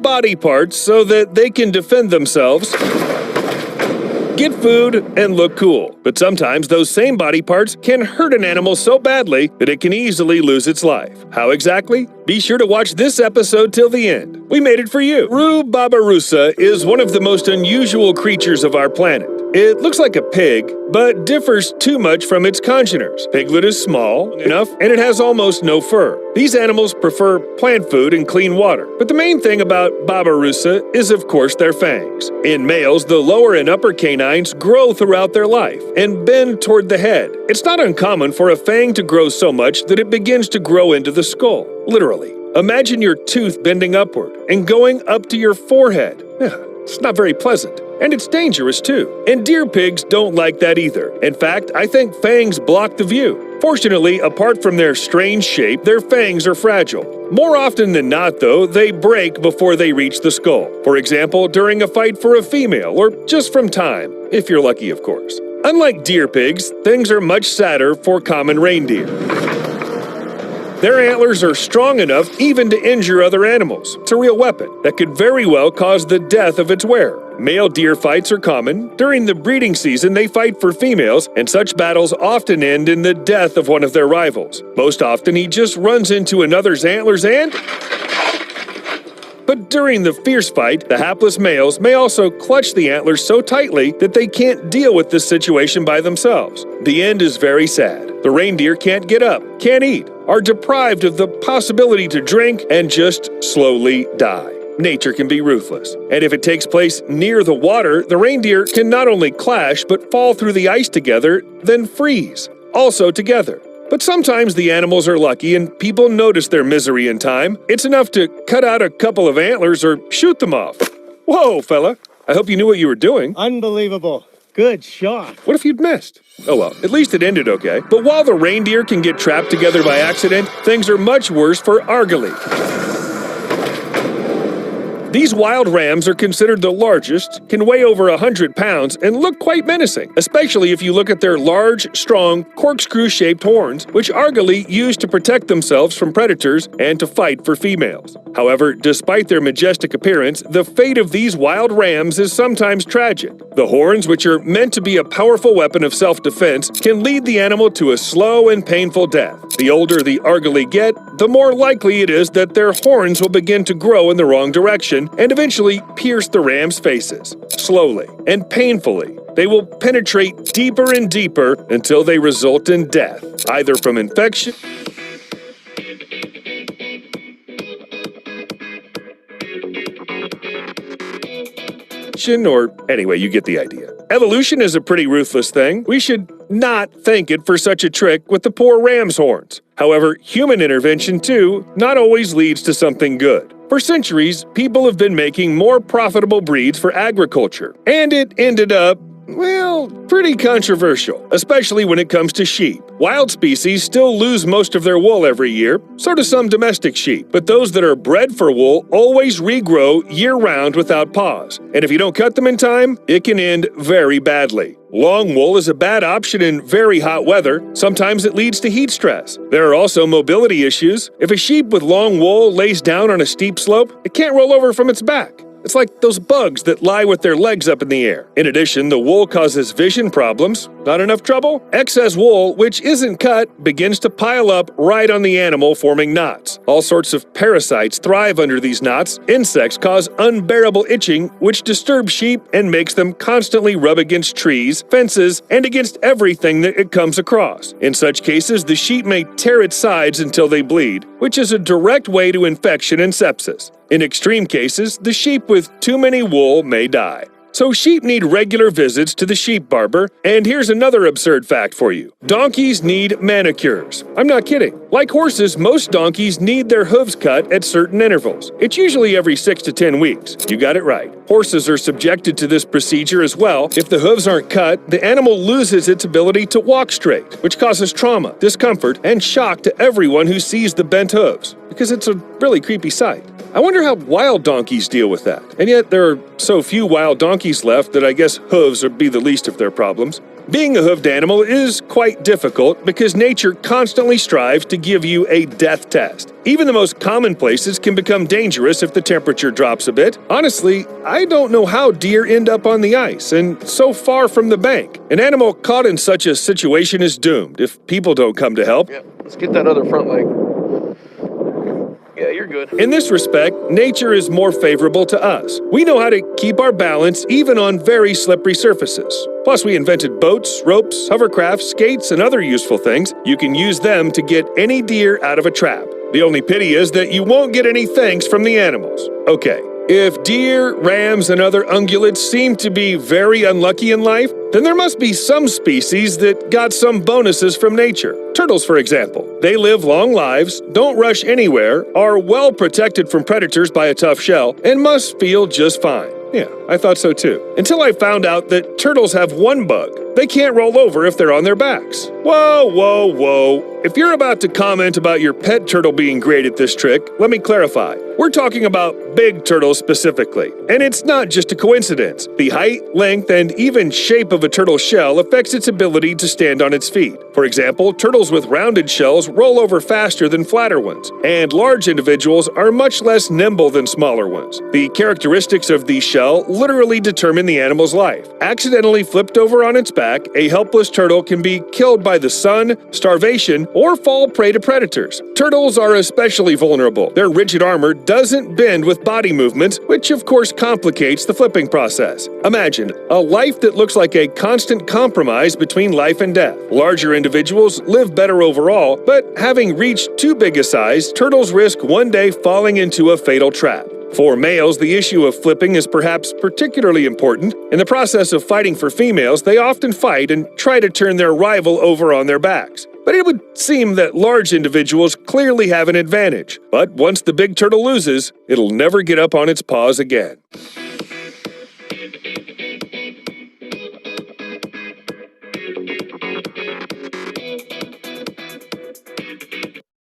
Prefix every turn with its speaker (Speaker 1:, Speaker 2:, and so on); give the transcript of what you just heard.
Speaker 1: body parts so that they can defend themselves, get food, and look cool. But sometimes those same body parts can hurt an animal so badly that it can easily lose its life. How exactly? Be sure to watch this episode till the end. We made it for you. Roo babirusa is one of the most unusual creatures of our planet. It looks like a pig, but differs too much from its congeners. Piglet is small enough, and it has almost no fur. These animals prefer plant food and clean water. But the main thing about babirusa is, of course, their fangs. In males, the lower and upper canines grow throughout their life and bend toward the head. It's not uncommon for a fang to grow so much that it begins to grow into the skull. Literally. Imagine your tooth bending upward and going up to your forehead. It's not very pleasant. And it's dangerous too. And deer pigs don't like that either. In fact, I think fangs block the view. Fortunately, apart from their strange shape, their fangs are fragile. More often than not, though, they break before they reach the skull. For example, during a fight for a female, or just from time, if you're lucky, of course. Unlike deer pigs, things are much sadder for common reindeer. Their antlers are strong enough even to injure other animals. It's a real weapon that could very well cause the death of its wearer. Male deer fights are common. During the breeding season, they fight for females, and such battles often end in the death of one of their rivals. Most often, he just runs into another's antlers and... But during the fierce fight, the hapless males may also clutch the antlers so tightly that they can't deal with this situation by themselves. The end is very sad. The reindeer can't get up, can't eat, are deprived of the possibility to drink, and just slowly die. Nature can be ruthless. And if it takes place near the water, the reindeer can not only clash, but fall through the ice together, then freeze, also together. But sometimes the animals are lucky and people notice their misery in time. It's enough to cut out a couple of antlers or shoot them off. Whoa, fella. I hope you knew what you were doing.
Speaker 2: Unbelievable. Good shot.
Speaker 1: What if you'd missed? Oh well, at least it ended okay. But while the reindeer can get trapped together by accident, things are much worse for Argali. These wild rams are considered the largest, can weigh over 100 pounds, and look quite menacing, especially if you look at their large, strong, corkscrew-shaped horns, which Argali use to protect themselves from predators and to fight for females. However, despite their majestic appearance, the fate of these wild rams is sometimes tragic. The horns, which are meant to be a powerful weapon of self-defense, can lead the animal to a slow and painful death. The older the Argali get, the more likely it is that their horns will begin to grow in the wrong direction and eventually pierce the ram's faces. Slowly and painfully, they will penetrate deeper and deeper until they result in death, either from infection or anyway, you get the idea. Evolution is a pretty ruthless thing. We should not thank it for such a trick with the poor ram's horns. However, human intervention, too, not always leads to something good. For centuries, people have been making more profitable breeds for agriculture, and it ended up, well, pretty controversial, especially when it comes to sheep. Wild species still lose most of their wool every year, so do some domestic sheep, but those that are bred for wool always regrow year-round without pause, and if you don't cut them in time, it can end very badly. Long wool is a bad option in very hot weather. Sometimes it leads to heat stress. There are also mobility issues. If a sheep with long wool lays down on a steep slope, it can't roll over from its back. It's like those bugs that lie with their legs up in the air. In addition, the wool causes vision problems. Not enough trouble? Excess wool, which isn't cut, begins to pile up right on the animal, forming knots. All sorts of parasites thrive under these knots. Insects cause unbearable itching, which disturbs sheep and makes them constantly rub against trees, fences, and against everything that it comes across. In such cases, the sheep may tear its sides until they bleed, which is a direct way to infection and sepsis. In extreme cases, the sheep with too many wool may die. So sheep need regular visits to the sheep barber, and here's another absurd fact for you. Donkeys need manicures. I'm not kidding. Like horses, most donkeys need their hooves cut at certain intervals. It's usually every 6 to 10 weeks. You got it right. Horses are subjected to this procedure as well. If the hooves aren't cut, the animal loses its ability to walk straight, which causes trauma, discomfort, and shock to everyone who sees the bent hooves, because it's a really creepy sight. I wonder how wild donkeys deal with that. And yet there are so few wild donkeys left that I guess hooves would be the least of their problems. Being a hoofed animal is quite difficult because nature constantly strives to give you a death test. Even the most common places can become dangerous if the temperature drops a bit. Honestly, I don't know how deer end up on the ice and so far from the bank. An animal caught in such a situation is doomed if people don't come to help.
Speaker 3: Yeah, let's get that other front leg. Yeah, you're good.
Speaker 1: In this respect, nature is more favorable to us. We know how to keep our balance even on very slippery surfaces. Plus, we invented boats, ropes, hovercrafts, skates, and other useful things. You can use them to get any deer out of a trap. The only pity is that you won't get any thanks from the animals. Okay, if deer, rams, and other ungulates seem to be very unlucky in life, then there must be some species that got some bonuses from nature. Turtles, for example. They live long lives, don't rush anywhere, are well protected from predators by a tough shell, and must feel just fine. Yeah, I thought so too. Until I found out that turtles have one bug. They can't roll over if they're on their backs. Whoa, whoa, whoa. If you're about to comment about your pet turtle being great at this trick, let me clarify. We're talking about big turtles specifically. And it's not just a coincidence. The height, length, and even shape of a turtle's shell affects its ability to stand on its feet. For example, turtles with rounded shells roll over faster than flatter ones, and large individuals are much less nimble than smaller ones. The characteristics of the shell literally determine the animal's life. Accidentally flipped over on its back, a helpless turtle can be killed by the sun, starvation, or fall prey to predators. Turtles are especially vulnerable. Their rigid armor doesn't bend with body movements, which of course complicates the flipping process. Imagine a life that looks like a constant compromise between life and death. Larger individuals live better overall, but having reached too big a size, turtles risk one day falling into a fatal trap. For males, the issue of flipping is perhaps particularly important. In the process of fighting for females, they often fight and try to turn their rival over on their backs. But it would seem that large individuals clearly have an advantage. But once the big turtle loses, it'll never get up on its paws again.